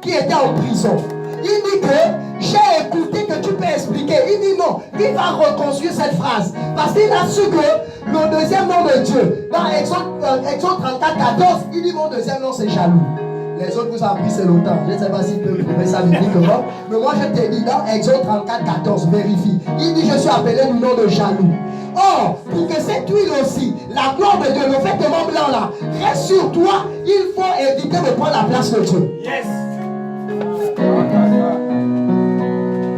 qui était en prison, il dit que j'ai écouté que tu peux expliquer. Il dit non, il va reconstruire cette phrase. Parce qu'il a su que le deuxième nom de Dieu, dans Exode 34, 14, il dit mon deuxième nom c'est jaloux. Les autres vous ont appris c'est longtemps. Je ne sais pas s'il peut prouver ça bibliquement. Mais moi je te dis dans Exode 34, 14, vérifie. Il dit je suis appelé du nom de jaloux. Or, pour que cette huile aussi, la gloire de Dieu, le vêtement blanc là, reste sur toi, il faut éviter de prendre la place de Dieu. Yes.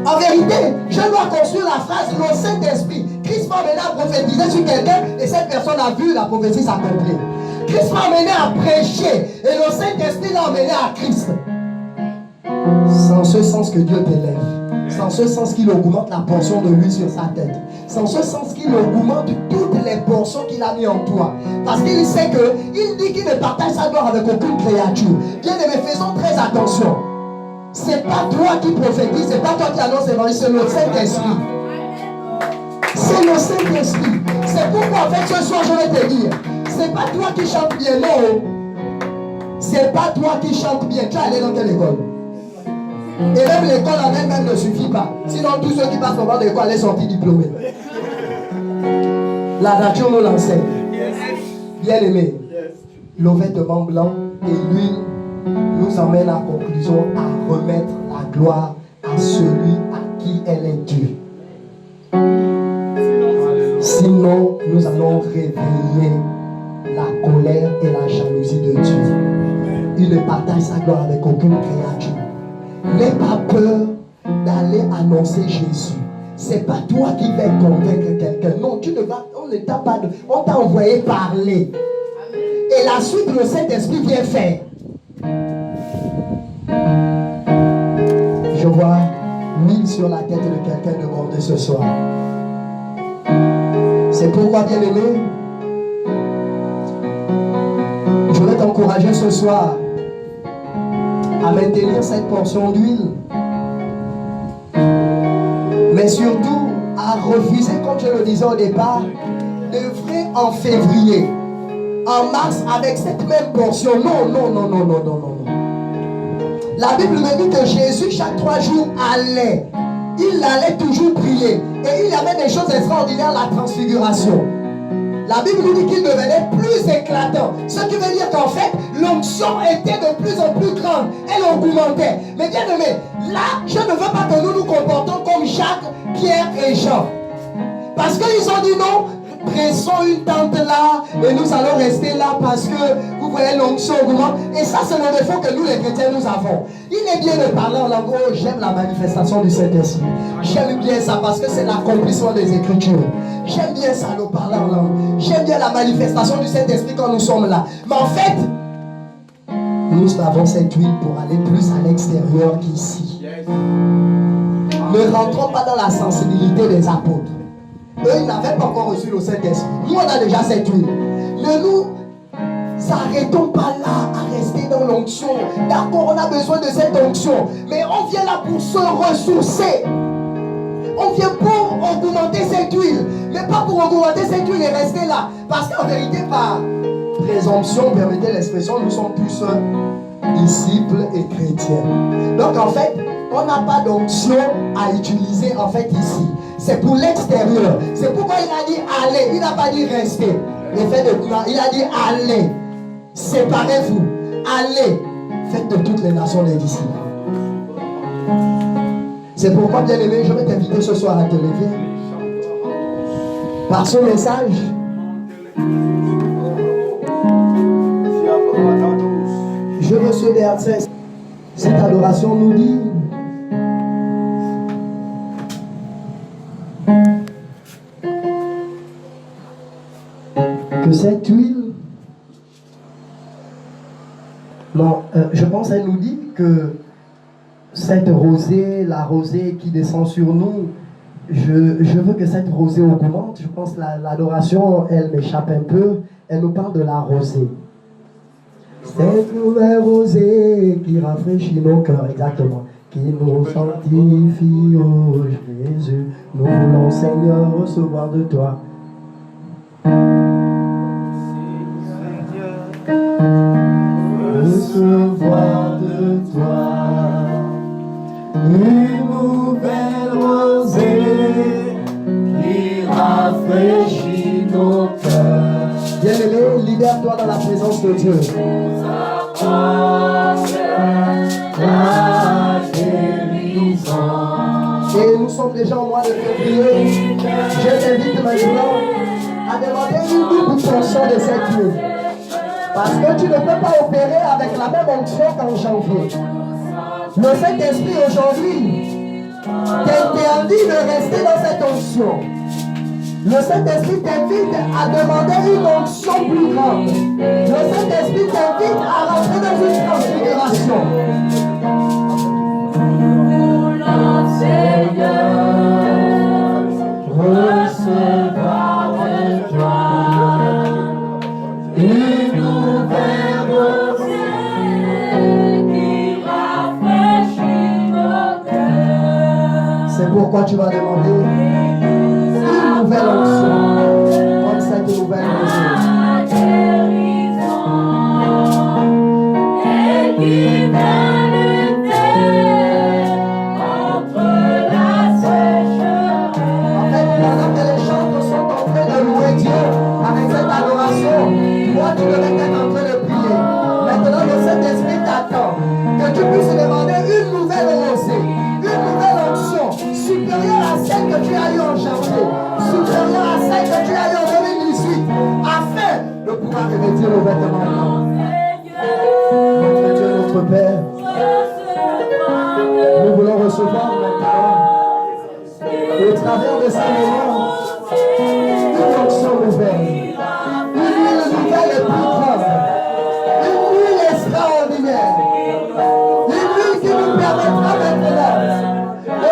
En vérité, je dois construire la phrase le Saint-Esprit. Christ m'a amené à prophétiser sur quelqu'un et cette personne a vu la prophétie s'accomplir. Christ m'a amené à prêcher et le Saint-Esprit l'a amené à Christ. C'est en ce sens que Dieu t'élève. C'est en ce sens qu'il augmente la portion de l'huile sur sa tête. C'est en ce sens qu'il augmente toutes les portions qu'il a mis en toi. Parce qu'il sait qu'il dit qu'il ne partage sa gloire avec aucune créature. Bien aimé, faisons très attention. C'est pas toi qui prophétise, c'est pas toi qui annonce l'évangile, c'est le Saint-Esprit. C'est le Saint-Esprit. C'est pourquoi en fait ce soir je vais te dire, c'est pas toi qui chante bien, non. C'est pas toi qui chante bien. Tu es allé dans quelle école? Et même l'école en elle-même ne suffit pas. Sinon tous ceux qui passent au bord de l'école allaient sortir diplômés. La nature nous l'enseigne. Bien aimé, le vêtement blanc et l'huile nous emmène à conclusion à remettre la gloire à celui à qui elle est due. Sinon, nous allons réveiller la colère et la jalousie de Dieu. Il ne partage sa gloire avec aucune créature. N'aie pas peur d'aller annoncer Jésus. C'est pas toi qui vas convaincre quelqu'un. Non, tu ne vas, on ne t'a pas, on t'a envoyé parler. Et la suite, le Saint-Esprit vient faire. Je vois l'huile sur la tête de quelqu'un de mort de ce soir. C'est pourquoi, bien-aimé, je vais t'encourager ce soir à maintenir cette portion d'huile, mais surtout à refuser, comme je le disais au départ, d'œuvrer en février, en mars avec cette même portion. Non, non, non, non, non, non, non. La Bible me dit que Jésus, chaque 3 jours, allait. Il allait toujours prier. Et il y avait des choses extraordinaires, la transfiguration. La Bible nous dit qu'il devenait plus éclatant. Ce qui veut dire qu'en fait, l'onction était de plus en plus grande. Elle augmentait. Mais bien aimé, là, je ne veux pas que nous nous comportons comme Jacques, Pierre et Jean. Parce qu'ils ont dit non, dressons une tente là et nous allons rester là parce que vous voyez l'onction augmente. Et ça, c'est le défaut que nous les chrétiens nous avons. Il est bien de parler en langue. Oh, j'aime la manifestation du Saint-Esprit. J'aime bien ça parce que c'est l'accomplissement des Écritures. J'aime bien ça, le parler en langue. J'aime bien la manifestation du Saint-Esprit quand nous sommes là. Mais en fait, nous avons cette huile pour aller plus à l'extérieur qu'ici. Ne rentrons pas dans la sensibilité des apôtres. Eux, ils n'avaient pas encore reçu le Saint-Esprit. Nous, on a déjà cette huile. Ne nous arrêtons pas là à rester dans l'onction. D'accord, on a besoin de cette onction. Mais on vient là pour se ressourcer. On vient pour augmenter cette huile. Mais pas pour augmenter cette huile et rester là. Parce qu'en vérité, par présomption, permettez l'expression, nous sommes tous disciples et chrétiens. Donc en fait, on n'a pas d'onction à utiliser en fait ici. C'est pour l'extérieur. C'est pourquoi il a dit allez. Il n'a pas dit rester. L'effet de courant, il a dit allez. Séparez-vous. Allez. Faites de toutes les nations des disciples. C'est pourquoi, bien aimé, je vais t'inviter ce soir à te lever. Par ce message, je veux ce verset. Cette adoration nous dit que cette huile, non, je pense qu'elle nous dit que cette rosée, la rosée qui descend sur nous, je veux que cette rosée augmente. Je pense que l'adoration, elle m'échappe un peu. Elle nous parle de la rosée. Cette nouvelle rosée qui rafraîchit nos cœurs, exactement, qui nous sanctifie, oh Jésus. Nous voulons, Seigneur, recevoir de toi. Recevoir de toi une nouvelle rosée qui rafraîchit nos cœurs. Bien-aimé, libère-toi dans la présence de Dieu. La guérison. Et nous sommes déjà au mois de février. Je t'invite maintenant à demander une double portion de cette huile. Parce que tu ne peux pas opérer avec la même onction qu'en janvier. Le Saint-Esprit aujourd'hui t'interdit de rester dans cette onction. Le Saint-Esprit t'invite à demander une onction plus grande. Le Saint-Esprit t'invite à rentrer dans une transfiguration. Seigneur, recevoir de toi une nouvelle rosée qui rafraîchit nos cœurs. C'est pourquoi tu vas demander une nouvelle onction comme cette nouvelle rosée. Et qui va lutter contre la sécheresse. En fait, pendant que les chants sont en train de louer Dieu avec cette adoration, toi tu devrais être en train de prier. Maintenant, le Saint-Esprit t'attend que tu puisses demander une nouvelle rosée, une nouvelle onction supérieure à celle que tu as eue en janvier, supérieure à celle que tu as eue en 2018, afin de pouvoir revêtir le vêtement. Notre Dieu, notre Père, nous voulons recevoir maintenant, au travers de ces moments, une onction nouvelle, une huile nouvelle et plus grande, une huile extraordinaire, une huile qui nous permettra maintenant de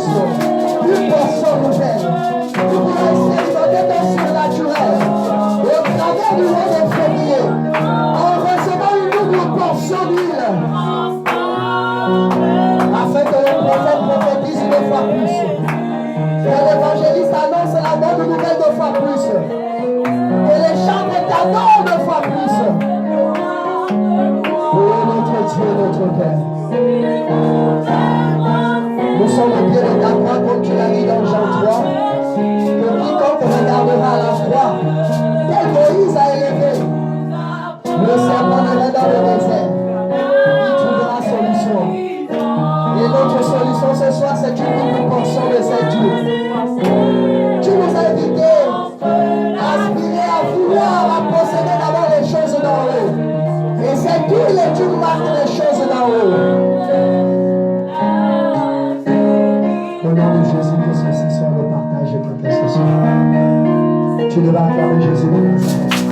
solution, une portion nouvelle. Nous pouvons expérimenter ton surnaturel au travers du monde infirmier, en recevant une double portion d'huile, afin que le prophète prophétise 2 fois plus, que l'évangéliste annonce la bonne nouvelle 2 fois plus, que les chantres t'adorent 2 fois plus. Oh notre Dieu, notre Père, nous sommes au pied de ta croix, comme tu l'as dit dans Jean 3, que quiconque regardera la croix, tel Moïse a élevé le serpent de dans le désert, il trouvera solution. Et notre solution ce soir, c'est une double portion de cette huile. Tu nous as invités à aspirer, à vouloir, à posséder d'abord les choses d'en haut. Et cette huile est une marque des choses d'en haut. Au nom de Jésus, que ceci soit le partage de ta ce soir. Tu devras acclamer Jésus de Nazareth.